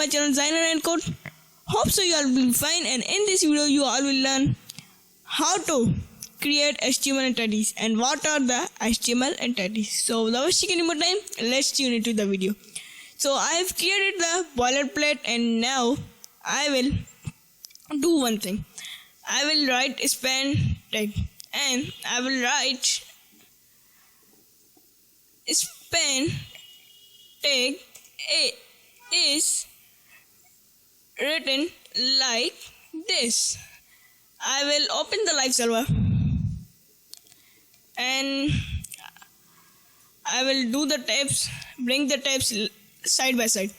my channel Designerandcode. Hope so you all will be fine, and in this video you all will learn how to create HTML entities and what are the HTML entities. So without wasting any more time, let's tune into the video. So I have created the boilerplate, and now I will do one thing. I will write span tag, and I will write span tag is written like this. I will open the live server and I will do the tabs, bring the tabs side by side,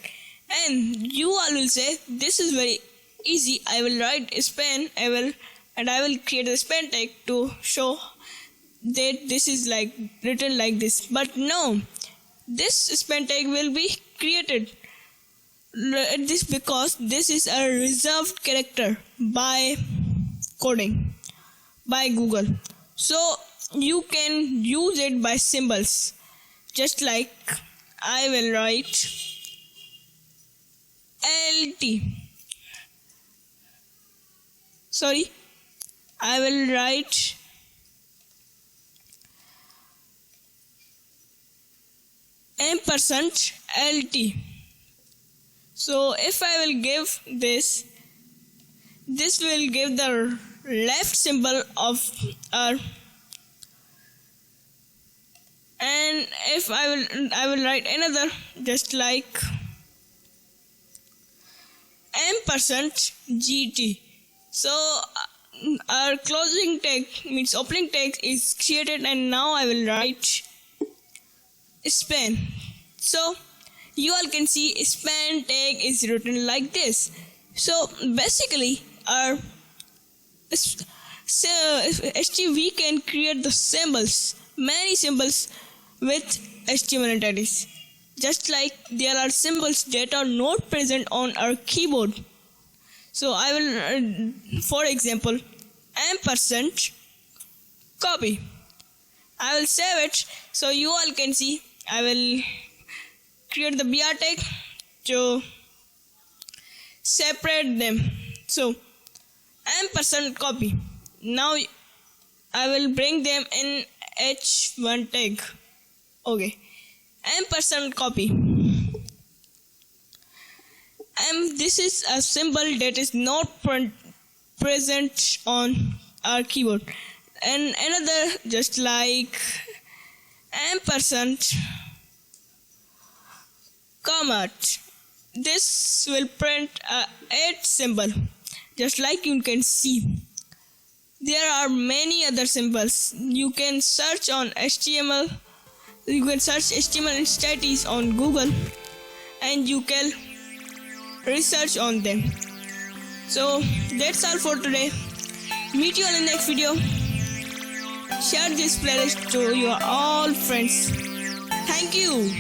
and you all will say this is very easy. I will write span, I will create a span tag to show that this is like written like this. But no, this span tag will be created this because this is a reserved character by coding by Google, so you can use it by symbols. Just like I will write I will write ampersand LT. So if I will give this will give the left symbol of R, and if I will write another just like ampersand GT. So our closing tag means opening tag is created, and now I will write span. So you all can see span tag is written like this. So basically our we can create the symbols, many symbols with HTML entities. Just like there are symbols that are not present on our keyboard. So I will, for example, ampersand copy. I will save it so you all can see. I will create the BR tag to separate them. So ampersand copy. Now I will bring them in H1 tag. Okay, ampersand copy. This is a symbol that is not present on our keyboard. And another just like ampersand comma. This will print a @ symbol. Just like you can see, there are many other symbols. You can search on HTML. You can search HTML entities on Google, and you can research on them. So that's all for today. Meet you all in the next video. Share this playlist to your all friends. Thank you.